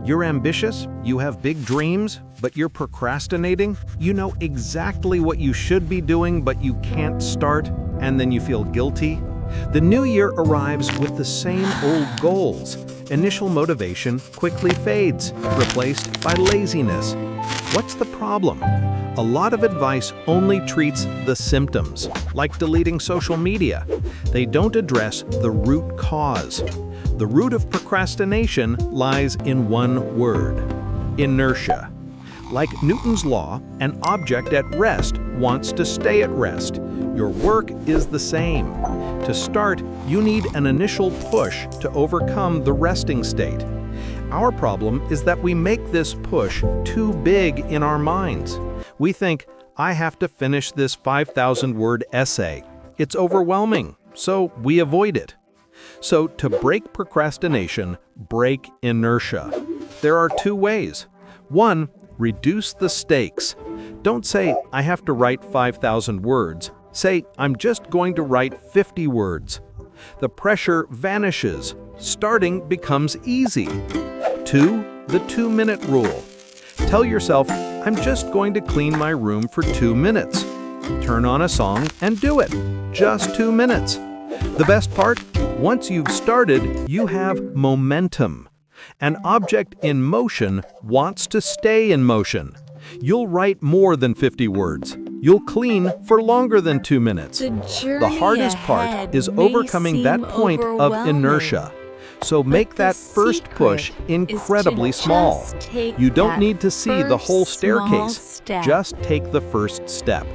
You're ambitious, you have big dreams, but you're procrastinating. You know exactly what you should be doing, but you can't start, and then you feel guilty. The new year arrives with the same old goals. Initial motivation quickly fades, replaced by laziness. What's the problem? A lot of advice only treats the symptoms, like deleting social media. They don't address the root cause. The root of procrastination lies in one word: inertia. Like Newton's law, an object at rest wants to stay at rest. Your work is the same. To start, you need an initial push to overcome the resting state. Our problem is that we make this push too big in our minds. We think, I have to finish this 5,000-word essay. It's overwhelming, so we avoid it. So to break procrastination, break inertia. There are two ways. One, reduce the stakes. Don't say, I have to write 5,000 words. Say, I'm just going to write 50 words. The pressure vanishes. Starting becomes easy. Two, the 2-minute rule. Tell yourself, I'm just going to clean my room for 2 minutes. Turn on a song and do it. Just 2 minutes. The best part? Once you've started, you have momentum. An object in motion wants to stay in motion. You'll write more than 50 words. You'll clean for longer than 2 minutes. The hardest part is overcoming that point of inertia. So make that first push incredibly small. You don't need to see the whole staircase. Just take the first step.